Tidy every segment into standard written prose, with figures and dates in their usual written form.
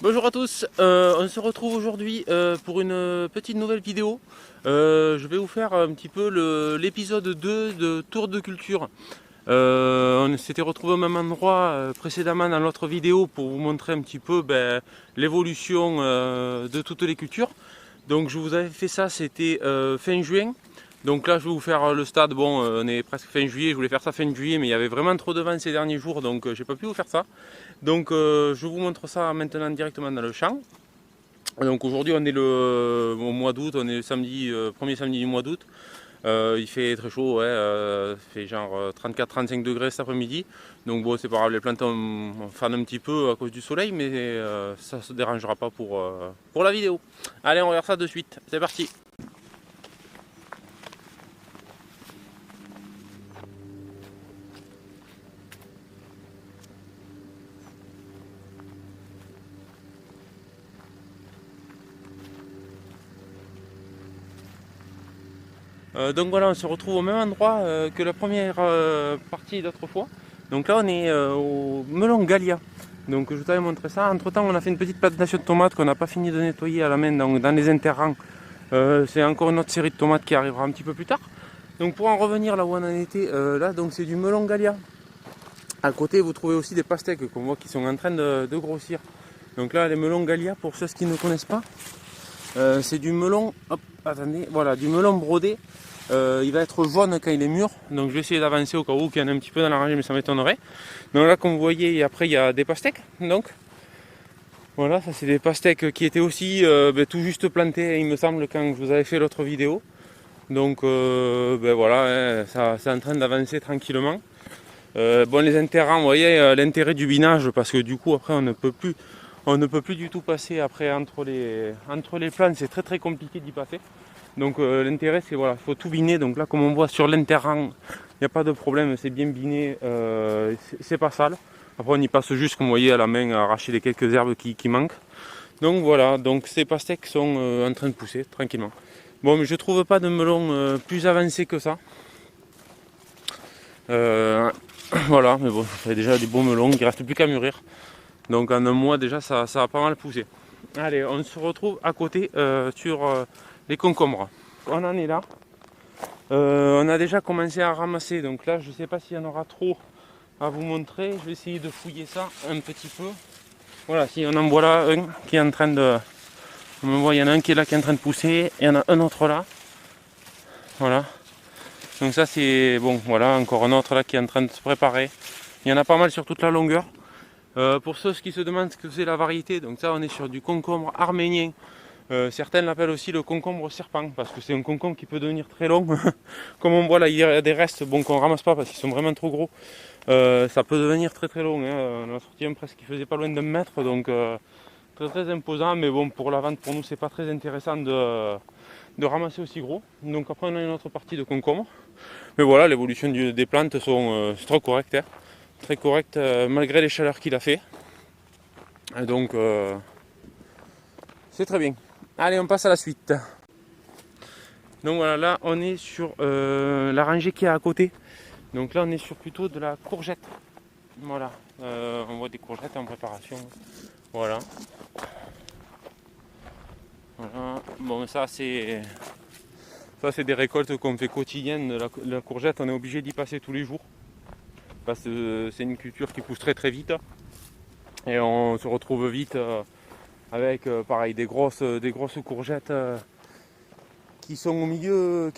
Bonjour à tous, on se retrouve aujourd'hui pour une petite nouvelle vidéo. Je vais vous faire un petit peu l'épisode 2 de Tour de Culture. On s'était retrouvé au même endroit précédemment dans l'autre vidéo pour vous montrer un petit peu l'évolution de toutes les cultures. Donc je vous avais fait ça, c'était fin juin. Donc là je vais vous faire le stade, bon on est presque fin juillet, je voulais faire ça fin juillet mais il y avait vraiment trop de vent ces derniers jours donc j'ai pas pu vous faire ça. Donc je vous montre ça maintenant directement dans le champ. Donc aujourd'hui on est au mois d'août, on est le samedi, premier samedi du mois d'août. Il fait très chaud, ouais, il fait genre 34-35 degrés cet après-midi. Donc bon c'est pas grave, les plantes on fanent un petit peu à cause du soleil mais ça ne se dérangera pas pour la vidéo. Allez on regarde ça de suite, c'est parti. Donc voilà, on se retrouve au même endroit que la première partie d'autre fois. Donc là on est au melon Gallia. Donc je t'avais montré ça. Entre temps on a fait une petite plantation de tomates qu'on n'a pas fini de nettoyer à la main dans les interrangs. C'est encore une autre série de tomates qui arrivera un petit peu plus tard. Donc pour en revenir là où on en était, là donc c'est du melon Gallia. À côté vous trouvez aussi des pastèques qu'on voit qui sont en train de grossir. Donc là les melons Gallia, pour ceux qui ne connaissent pas, c'est du melon, hop, attendez, voilà, du melon brodé. Il va être jaune quand il est mûr, donc je vais essayer d'avancer au cas où qu'il y en a un petit peu dans la rangée, mais ça m'étonnerait. Donc là, comme vous voyez, après il y a des pastèques. Donc voilà, ça c'est des pastèques qui étaient aussi tout juste plantées, il me semble, quand je vous avais fait l'autre vidéo. Donc voilà, hein, ça c'est en train d'avancer tranquillement. Bon, les interrants, vous voyez l'intérêt du binage, parce que du coup après on ne peut plus du tout passer après entre les plantes, c'est très compliqué d'y passer. Donc l'intérêt c'est voilà, il faut tout biner. Donc là comme on voit sur l'interrang, il n'y a pas de problème, c'est bien biné, c'est pas sale. Après on y passe juste comme vous voyez à la main à arracher les quelques herbes qui manquent. Donc voilà, donc ces pastèques sont en train de pousser tranquillement. Bon mais je trouve pas de melon plus avancé que ça. Voilà, mais bon, ça fait déjà des beaux melons, il ne reste plus qu'à mûrir. Donc en un mois déjà ça a pas mal poussé. Allez, on se retrouve à côté sur les concombres. On en est là. On a déjà commencé à ramasser, donc là je ne sais pas s'il y en aura trop à vous montrer. Je vais essayer de fouiller ça un petit peu. Voilà, si on en voit là un qui est en train de... On voit, il y en a un qui est là qui est en train de pousser, il y en a un autre là. Voilà. Donc ça c'est bon, voilà, encore un autre là qui est en train de se préparer. Il y en a pas mal sur toute la longueur. Pour ceux qui se demandent ce que c'est la variété, donc ça on est sur du concombre arménien. Certains l'appellent aussi le concombre serpent parce que c'est un concombre qui peut devenir très long. Comme on voit là, il y a des restes bon, qu'on ramasse pas parce qu'ils sont vraiment trop gros. Ça peut devenir très long. Hein. On a sorti un presque qui faisait pas loin d'un mètre, donc très imposant. Mais bon, pour la vente, pour nous, c'est pas très intéressant de ramasser aussi gros. Donc après, on a une autre partie de concombre. Mais voilà, l'évolution des plantes c'est trop correct. Hein. Très correct malgré les chaleurs qu'il a fait. Et donc, c'est très bien. Allez, on passe à la suite. Donc voilà, là on est sur la rangée qui est à côté. Donc là on est sur plutôt de la courgette. Voilà, on voit des courgettes en préparation. Voilà. Voilà. Bon ça c'est des récoltes qu'on fait quotidiennes. La courgette on est obligé d'y passer tous les jours. Parce que c'est une culture qui pousse très vite. Et on se retrouve vite avec pareil des grosses courgettes qui sont au milieu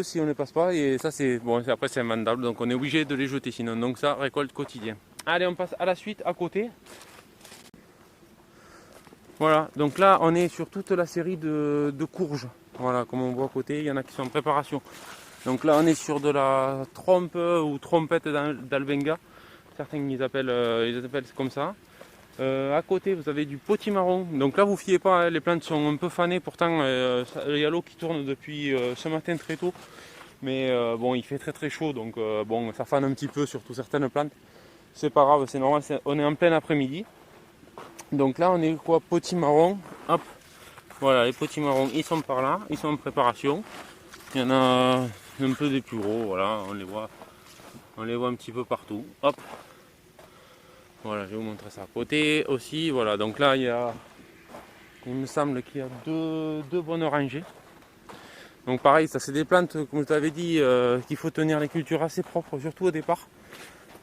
si on ne passe pas, et ça c'est bon, après c'est invendable, donc on est obligé de les jeter sinon. Donc ça, récolte quotidien. Allez, on passe à la suite à côté. Voilà, donc là on est sur toute la série de courges. Voilà, comme on voit à côté, il y en a qui sont en préparation. Donc là on est sur de la trompe ou trompette d'Albenga. Certains ils appellent comme ça. À côté vous avez du potimarron. Donc là vous fiez pas, hein, les plantes sont un peu fanées, pourtant il y a l'eau qui tourne depuis ce matin très tôt. Mais bon, il fait très chaud, donc bon, ça fane un petit peu surtout certaines plantes. C'est pas grave, c'est normal, on est en plein après-midi. Donc là on est quoi, potimarron. Hop, voilà, les potimarrons ils sont par là, ils sont en préparation. Il y en a un peu des plus gros, voilà, on les voit un petit peu partout. Hop. Voilà, je vais vous montrer ça. Côté aussi, voilà, donc là il me semble qu'il y a deux bonnes rangées. Donc pareil, ça c'est des plantes, comme je t'avais dit, qu'il faut tenir les cultures assez propres, surtout au départ.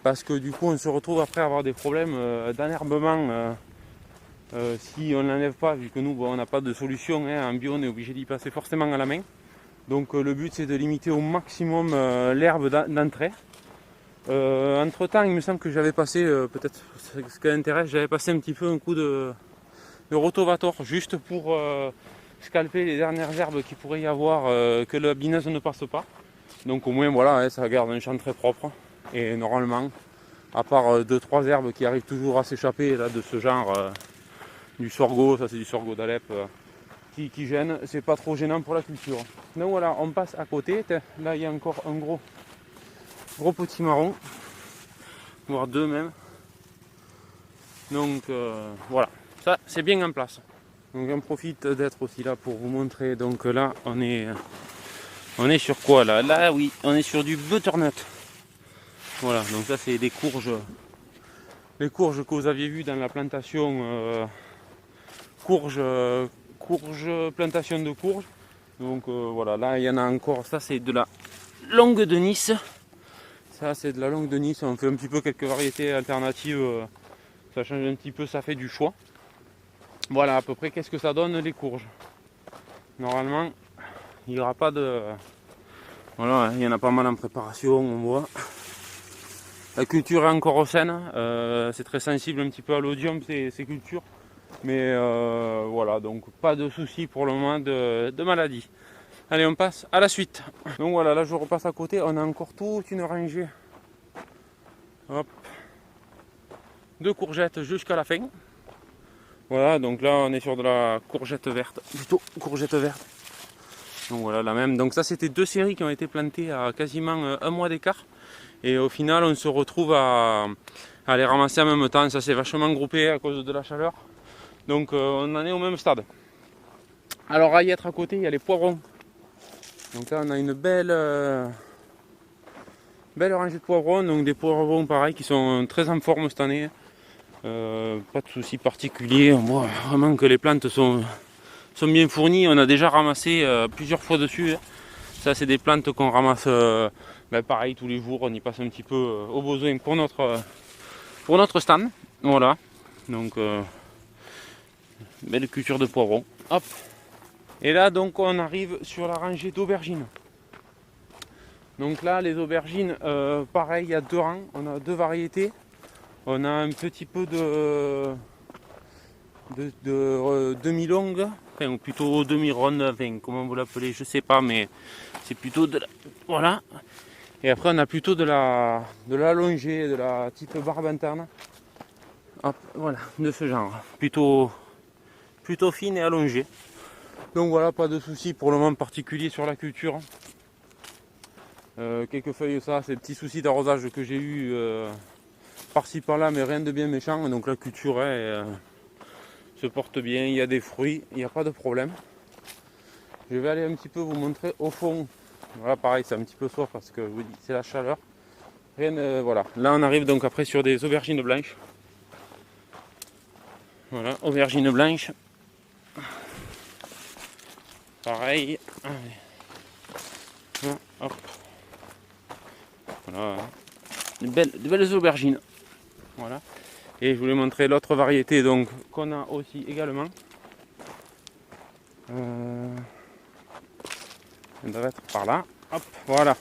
Parce que du coup on se retrouve après à avoir des problèmes d'enherbement si on ne l'enlève pas, vu que nous on n'a pas de solution, en bio on est obligé d'y passer forcément à la main. Donc le but c'est de limiter au maximum l'herbe d'entrée. Entre temps il me semble que j'avais passé, peut-être ce qui intéresse, j'avais passé un petit peu un coup de rotovator juste pour scalper les dernières herbes qu'il pourrait y avoir, que la bineuse ne passe pas. Donc au moins voilà, ça garde un champ très propre. Et normalement, à part 2-3 herbes qui arrivent toujours à s'échapper là, de ce genre, du sorgho, ça c'est du sorgho d'Alep, qui gêne, c'est pas trop gênant pour la culture. Donc voilà, on passe à côté. Là il y a encore un gros potimarron, voire deux même. Donc voilà, ça c'est bien en place. Donc j'en profite d'être aussi là pour vous montrer. Donc là on est sur quoi là? Là oui, on est sur du butternut. Voilà, donc ça c'est des courges. Les courges que vous aviez vues dans la plantation plantation de courges. Donc voilà, là il y en a encore, ça c'est de la longue de Nice. Ça c'est de la longue de Nice, on fait un petit peu quelques variétés alternatives, ça change un petit peu, ça fait du choix. Voilà à peu près qu'est-ce que ça donne les courges. Normalement, il n'y aura pas de... Voilà, il y en a pas mal en préparation, on voit. La culture est encore saine, c'est très sensible un petit peu à l'odium ces cultures. Mais voilà, donc pas de soucis pour le moment de maladie. Allez, on passe à la suite. Donc voilà, là je repasse à côté, on a encore toute une rangée. Hop. De courgettes jusqu'à la fin. Voilà, donc là on est sur de la courgette verte, plutôt courgette verte. Donc voilà, la même. Donc ça c'était deux séries qui ont été plantées à quasiment un mois d'écart. Et au final on se retrouve à les ramasser en même temps. Ça s'est vachement groupé à cause de la chaleur. Donc on en est au même stade. Alors à y être à côté, il y a les poivrons. Donc là on a une belle rangée de poivrons. Donc des poivrons pareil qui sont très en forme cette année. Pas de soucis particuliers. On voit vraiment que les plantes sont bien fournies. On a déjà ramassé plusieurs fois dessus. Ça c'est des plantes qu'on ramasse pareil tous les jours. On y passe un petit peu au besoin pour notre stand. Voilà. Donc belle culture de poivrons. Hop. Et là donc on arrive sur la rangée d'aubergines. Donc là les aubergines, pareil, il y a deux rangs, on a deux variétés. On a un petit peu de demi-longue, enfin ou plutôt demi-ronde, enfin comment vous l'appelez, je sais pas, mais c'est plutôt de la... Voilà. Et après on a plutôt de la longée, de la type barbe interne. Hop, voilà, de ce genre. Plutôt fine et allongée. Donc voilà, pas de soucis pour le moment particulier sur la culture. Quelques feuilles, ça, c'est des petits soucis d'arrosage que j'ai eu par-ci par-là, mais rien de bien méchant. Donc la culture se porte bien, il y a des fruits, il n'y a pas de problème. Je vais aller un petit peu vous montrer au fond. Voilà, pareil, c'est un petit peu soif parce que je vous dis, c'est la chaleur. Voilà, là on arrive donc après sur des aubergines blanches. Voilà, aubergines blanches. Pareil. Hop. Voilà. De belles aubergines. Voilà. Et je voulais montrer l'autre variété donc qu'on a aussi également. Elle doit être par là. Hop, voilà.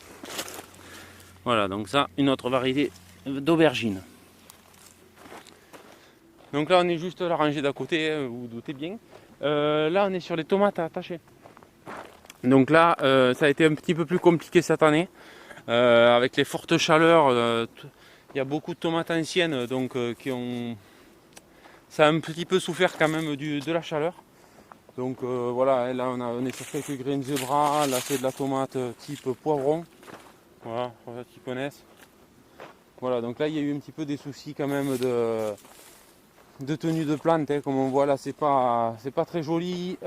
Voilà, donc ça, une autre variété d'aubergines. Donc là, on est juste la rangée d'à côté, vous vous doutez bien. Là, on est sur les tomates attachées. Donc là, ça a été un petit peu plus compliqué cette année. Avec les fortes chaleurs, il y a beaucoup de tomates anciennes donc, qui ont... Ça a un petit peu souffert quand même de la chaleur. Donc voilà, là on est sur quelques graines zebra, là c'est de la tomate type poivron. Voilà, pour ceux qui connaissent. Voilà, donc là il y a eu un petit peu des soucis quand même de tenue de plante, hein. Comme on voit là c'est pas très joli.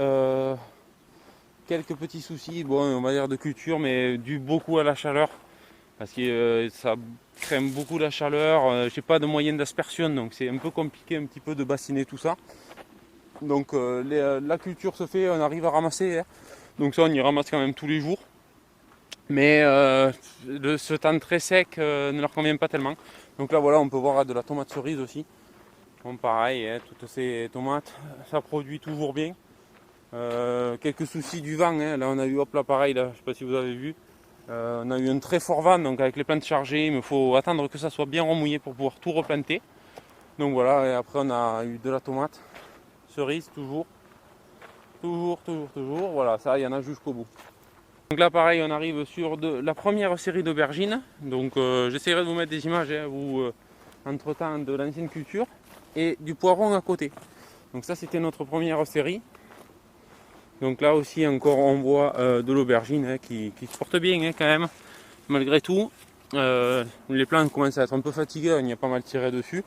Quelques petits soucis, bon on va dire de culture, mais dû beaucoup à la chaleur. parce que ça craint beaucoup la chaleur. J'ai pas de moyen d'aspersion, donc c'est un peu compliqué un petit peu de bassiner tout ça. Donc la culture se fait, on arrive à ramasser, hein. Donc ça on y ramasse quand même tous les jours. Mais ce temps très sec ne leur convient pas tellement. Donc là voilà, on peut voir de la tomate cerise aussi. Bon pareil, hein, toutes ces tomates, ça produit toujours bien. Quelques soucis du vent, hein. Là on a eu, hop là pareil, là, je ne sais pas si vous avez vu. On a eu un très fort vent, donc avec les plantes chargées, il me faut attendre que ça soit bien remouillé pour pouvoir tout replanter. Donc voilà, et après on a eu de la tomate cerise, toujours. Voilà, ça il y en a jusqu'au bout. Donc là pareil, on arrive sur la première série d'aubergines. Donc j'essaierai de vous mettre des images, hein, entre temps de l'ancienne culture et du poivron à côté. Donc ça c'était notre première série. Donc là aussi encore on voit de l'aubergine, hein, qui se porte bien, hein, quand même, malgré tout. Les plantes commencent à être un peu fatiguées, on y a pas mal tiré dessus.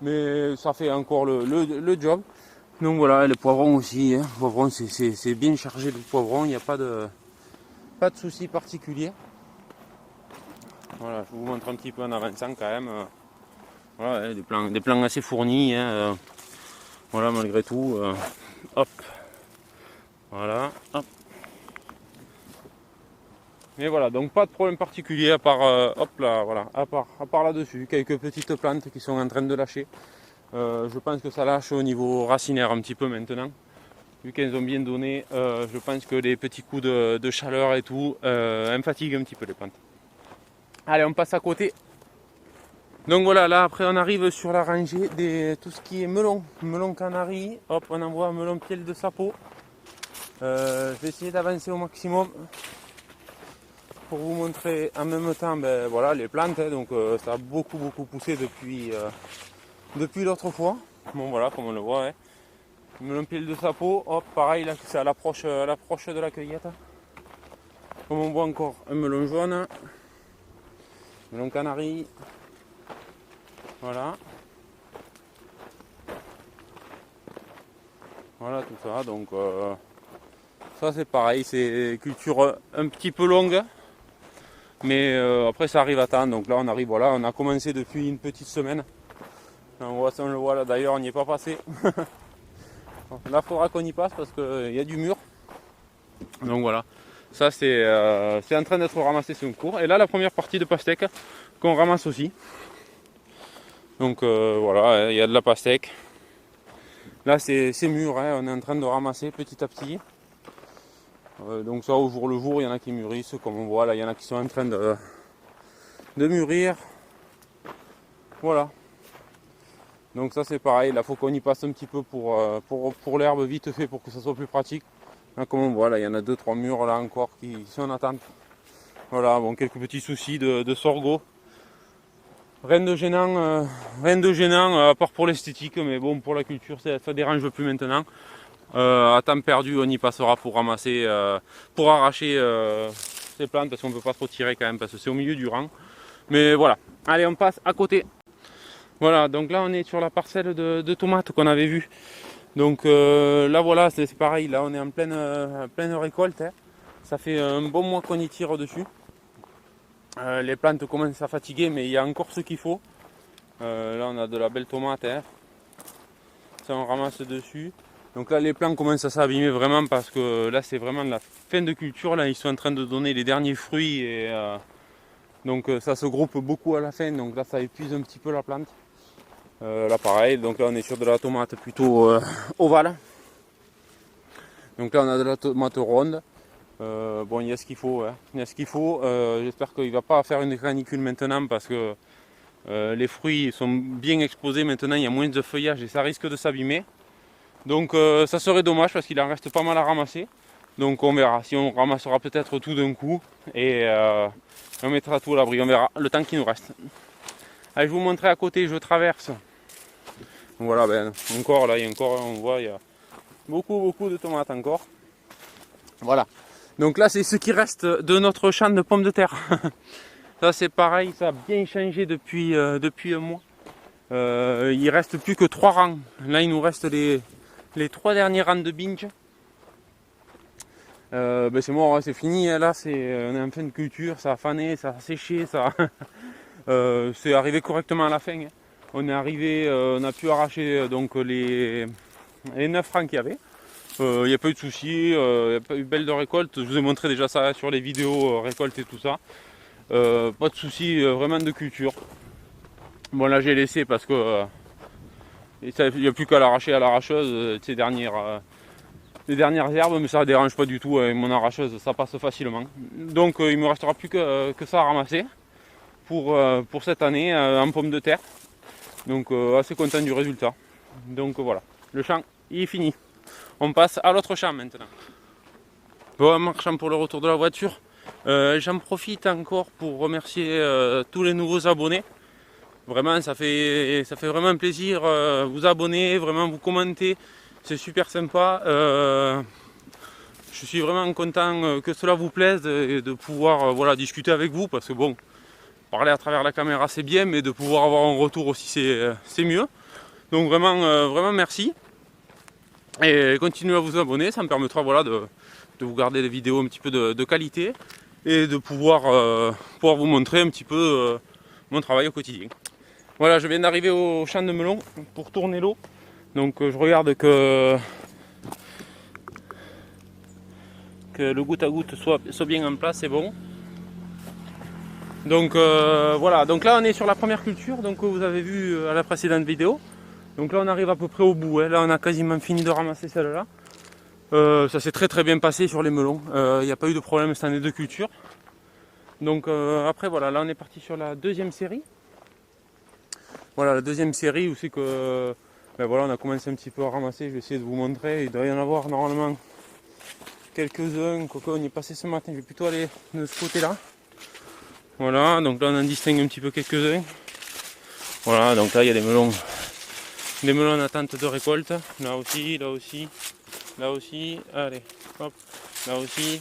Mais ça fait encore le job. Donc voilà, les poivrons aussi, hein. Le poivron c'est bien chargé de poivron, il n'y a pas de souci particulier. Voilà, je vous montre un petit peu en avançant quand même. Voilà, des plants assez fournis, hein, voilà, malgré tout. Hop. Voilà. Hop. Mais voilà, donc pas de problème particulier à part hop là, voilà, à part là-dessus, quelques petites plantes qui sont en train de lâcher. Je pense que ça lâche au niveau racinaire un petit peu maintenant. Vu qu'elles ont bien donné, je pense que les petits coups de chaleur et tout, elles me fatiguent un petit peu les plantes. Allez, on passe à côté. Donc voilà, là après on arrive sur la rangée de tout ce qui est melon canari. Hop, on envoie melon piel de sapot. Je vais essayer d'avancer au maximum pour vous montrer en même temps, ben, voilà, les plantes, hein. Donc ça a beaucoup poussé depuis l'autre fois. Bon voilà, comme on le voit, hein. Melon piel de sapot, hop, pareil, là c'est à l'approche de la cueillette. Comme on voit encore un melon jaune, melon canari, voilà. Voilà tout ça, donc ça c'est pareil, c'est culture un petit peu longue, mais après ça arrive à temps. Donc là on arrive, voilà, on a commencé depuis une petite semaine. On le voit là, d'ailleurs on n'y est pas passé. Là il faudra qu'on y passe parce qu'il y a du mur. Donc voilà, ça c'est en train d'être ramassé sur le cours. Et là la première partie de pastèque qu'on ramasse aussi. Donc voilà, il y a de la pastèque. Là c'est mûr, hein, on est en train de ramasser petit à petit. Donc ça au jour le jour, il y en a qui mûrissent, comme on voit là, il y en a qui sont en train de mûrir. Voilà. Donc ça c'est pareil, là faut qu'on y passe un petit peu pour l'herbe vite fait pour que ça soit plus pratique. Là, comme on voit là, il y en a 2-3 murs là encore qui sont en attente. Voilà, bon, quelques petits soucis de sorgho. Rien de gênant, à part pour l'esthétique, mais bon, pour la culture ça dérange plus maintenant. À temps perdu on y passera pour ramasser, pour arracher ces plantes, parce qu'on ne peut pas trop tirer quand même parce que c'est au milieu du rang. Mais voilà, allez on passe à côté. Voilà, donc là on est sur la parcelle de tomates qu'on avait vue. Donc là voilà, c'est pareil, là on est en pleine récolte, hein. Ça fait un bon mois qu'on y tire dessus. Les plantes commencent à fatiguer, mais il y a encore ce qu'il faut. Là on a de la belle tomate, hein. Ça on ramasse dessus. Donc là les plants commencent à s'abîmer vraiment parce que là c'est vraiment la fin de culture. Là ils sont en train de donner les derniers fruits et donc ça se groupe beaucoup à la fin. Donc là ça épuise un petit peu la plante. Là pareil, donc là on est sur de la tomate plutôt ovale. Donc là on a de la tomate ronde. Bon, il y a ce qu'il faut, hein. Il y a ce qu'il faut. J'espère qu'il ne va pas faire une canicule maintenant parce que les fruits sont bien exposés maintenant, il y a moins de feuillage et ça risque de s'abîmer. Donc ça serait dommage parce qu'il en reste pas mal à ramasser. Donc on verra, si on ramassera peut-être tout d'un coup et on mettra tout à l'abri, on verra le temps qui nous reste. Allez, je vous montrer à côté, je traverse. Donc voilà, ben, encore là, on voit, il y a beaucoup de tomates encore. Voilà. Donc là, c'est ce qui reste de notre champ de pommes de terre. Ça, c'est pareil, ça a bien changé depuis un mois. Il reste plus que 3 rangs. Là, il nous reste les 3 derniers rangs de binge. C'est mort, hein, c'est fini. Là, on est en fin de culture, ça a fané, ça a séché, c'est arrivé correctement à la fin. Hein. On est arrivé, on a pu arracher donc les 9 francs qu'il y avait. Il n'y a pas eu de soucis, il n'y a pas eu belle de récolte. Je vous ai montré déjà ça sur les vidéos récolte et tout ça. Pas de soucis, vraiment de culture. Bon là j'ai laissé parce que il n'y a plus qu'à l'arracher à l'arracheuse ces les dernières herbes, mais ça ne dérange pas du tout avec mon arracheuse, ça passe facilement. Donc il ne me restera plus que ça à ramasser pour cette année en pommes de terre. Donc assez content du résultat. Donc voilà, le champ il est fini. On passe à l'autre champ maintenant. Bon, en marchant pour le retour de la voiture, j'en profite encore pour remercier tous les nouveaux abonnés. Vraiment, ça fait vraiment un plaisir. Vous abonner, vraiment vous commenter, c'est super sympa. Je suis vraiment content que cela vous plaise et de pouvoir voilà, discuter avec vous parce que bon, parler à travers la caméra c'est bien, mais de pouvoir avoir un retour aussi c'est mieux. Donc vraiment merci. Et continuez à vous abonner, ça me permettra voilà, de vous garder des vidéos un petit peu de qualité et de pouvoir vous montrer un petit peu mon travail au quotidien. Voilà, je viens d'arriver au champ de melon pour tourner l'eau. Donc je regarde que le goutte à goutte soit bien en place, c'est bon. Donc voilà, donc là on est sur la première culture, donc vous avez vu à la précédente vidéo. Donc là on arrive à peu près au bout, hein. Là on a quasiment fini de ramasser celle-là. Ça s'est très bien passé sur les melons, il n'y a pas eu de problème cette année de culture. Donc après voilà, là on est parti sur la deuxième série. Voilà la deuxième série où c'est que voilà, on a commencé un petit peu à ramasser, je vais essayer de vous montrer, il doit y en avoir normalement quelques-uns, quoique on y est passé ce matin, je vais plutôt aller de ce côté-là. Voilà, donc là on en distingue un petit peu quelques-uns. Voilà, donc là il y a des melons en attente de récolte, là aussi, là aussi, là aussi, allez, hop, là aussi.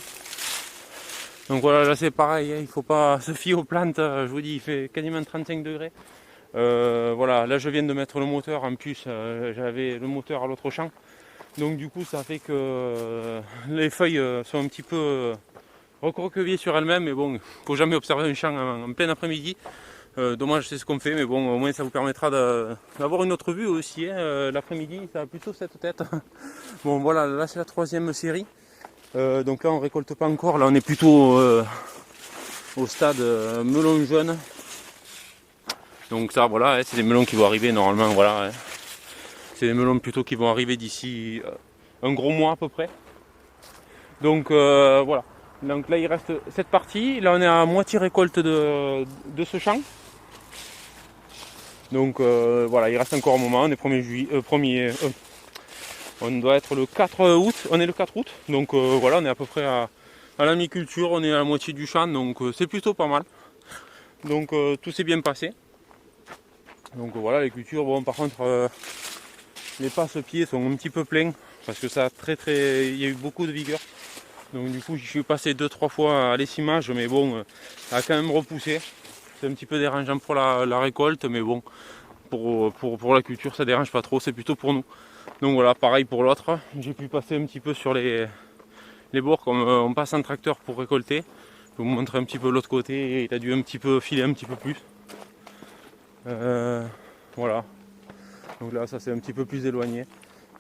Donc voilà, là c'est pareil, hein, il ne faut pas se fier aux plantes, je vous dis, il fait quasiment 35 degrés. Voilà, là je viens de mettre le moteur, en plus j'avais le moteur à l'autre champ. Donc du coup ça fait que les feuilles sont un petit peu recroquevillées sur elles-mêmes, mais bon, il ne faut jamais observer un champ en plein après-midi. Dommage, c'est ce qu'on fait, mais bon, au moins ça vous permettra d'avoir une autre vue aussi. Hein. L'après-midi, ça a plutôt cette tête. Bon, voilà, là c'est la troisième série. Donc là, on récolte pas encore. Là, on est plutôt au stade melon jaune. Donc ça, voilà, hein, c'est des melons qui vont arriver normalement. Voilà, hein. C'est des melons plutôt qui vont arriver d'ici un gros mois à peu près. Donc voilà. Donc là, il reste cette partie. Là, on est à moitié récolte de ce champ. Donc voilà, il reste encore un moment, on est 1er juillet, on doit être le 4 août, on est le 4 août, donc voilà, on est à peu près à la mi-culture, on est à la moitié du champ, donc c'est plutôt pas mal. Donc tout s'est bien passé. Donc voilà, les cultures, bon par contre, les passe-pieds sont un petit peu pleins, parce que ça a il y a eu beaucoup de vigueur. Donc du coup, j'y suis passé 2-3 fois à l'essimage, mais bon, ça a quand même repoussé. C'est un petit peu dérangeant pour la récolte, mais bon, pour la culture ça dérange pas trop, c'est plutôt pour nous. Donc voilà, pareil pour l'autre, j'ai pu passer un petit peu sur les bords comme on passe en tracteur pour récolter. Je vais vous montrer un petit peu l'autre côté, il a dû un petit peu filer un petit peu plus. Voilà, donc là ça c'est un petit peu plus éloigné.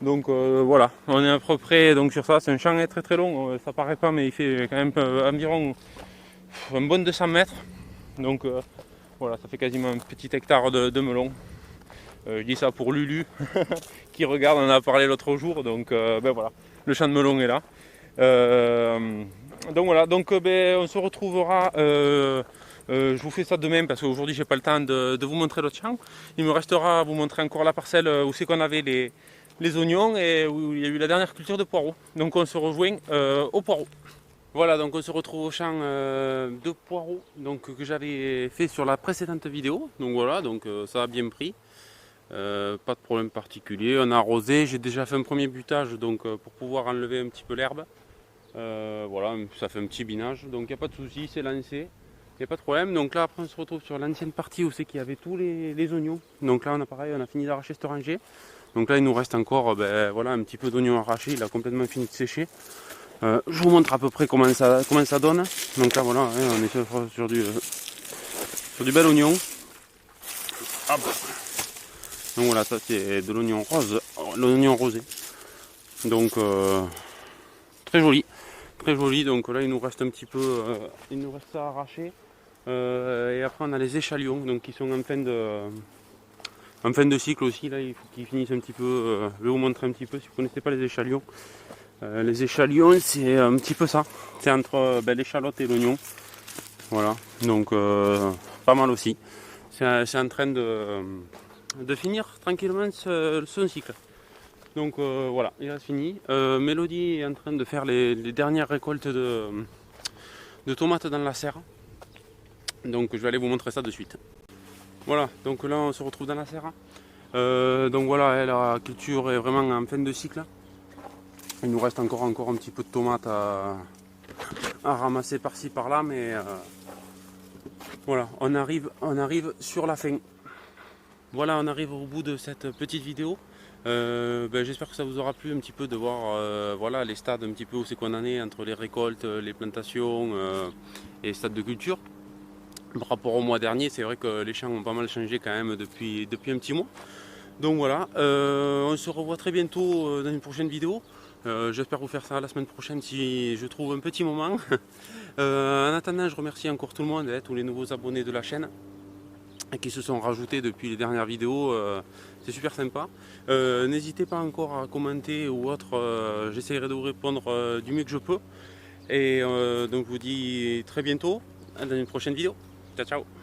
Donc voilà, on est à peu près donc sur ça, c'est un champ très long, ça paraît pas mais il fait quand même environ un bon 200 mètres. Donc voilà, ça fait quasiment un petit hectare de melon. Je dis ça pour Lulu qui regarde, on en a parlé l'autre jour, donc voilà, le champ de melon est là. Donc voilà, donc on se retrouvera, je vous fais ça demain parce qu'aujourd'hui j'ai pas le temps de vous montrer l'autre champ. Il me restera à vous montrer encore la parcelle où c'est qu'on avait les oignons et où il y a eu la dernière culture de poireaux. Donc on se rejoint au poireau. Voilà, donc on se retrouve au champ de poireaux donc, que j'avais fait sur la précédente vidéo. Donc voilà, donc ça a bien pris. Pas de problème particulier. On a arrosé, j'ai déjà fait un premier butage donc pour pouvoir enlever un petit peu l'herbe. Voilà, ça fait un petit binage, donc il n'y a pas de souci, c'est lancé. Il n'y a pas de problème. Donc là après on se retrouve sur l'ancienne partie où c'est qu'il y avait tous les oignons. Donc là on a pareil, on a fini d'arracher cette rangée. Donc là il nous reste encore voilà, un petit peu d'oignons arrachés, il a complètement fini de sécher. Je vous montre à peu près comment ça donne. Donc là voilà, hein, on est sur du bel oignon. Hop. Donc voilà, ça c'est de l'oignon rose, l'oignon rosé. Donc très joli. Très joli, donc là il nous reste un petit peu, il nous reste ça à arracher. Et après on a les échalions, donc qui sont en fin de cycle aussi. Là il faut qu'ils finissent un petit peu. Je vais vous montrer un petit peu si vous ne connaissez pas les échalions. Les échalions c'est un petit peu ça. C'est entre l'échalote et l'oignon. Voilà, donc pas mal aussi. C'est en train de finir tranquillement son cycle. Donc voilà, il a fini. Mélodie est en train de faire les dernières récoltes de tomates dans la serre. Donc je vais aller vous montrer ça de suite. Voilà, donc là on se retrouve dans la serre. Donc voilà, la culture est vraiment en fin de cycle. Il nous reste encore un petit peu de tomates à ramasser par-ci par-là, mais voilà, on arrive sur la fin. Voilà, on arrive au bout de cette petite vidéo. J'espère que ça vous aura plu un petit peu de voir voilà, les stades un petit peu où c'est qu'on en est entre les récoltes, les plantations et les stades de culture. Par rapport au mois dernier, c'est vrai que les champs ont pas mal changé quand même depuis un petit mois. Donc voilà, on se revoit très bientôt dans une prochaine vidéo. J'espère vous faire ça la semaine prochaine si je trouve un petit moment. En attendant, je remercie encore tout le monde, tous les nouveaux abonnés de la chaîne qui se sont rajoutés depuis les dernières vidéos, c'est super sympa. N'hésitez pas encore à commenter ou autre, j'essaierai de vous répondre du mieux que je peux. Et donc je vous dis très bientôt dans une prochaine vidéo. Ciao ciao.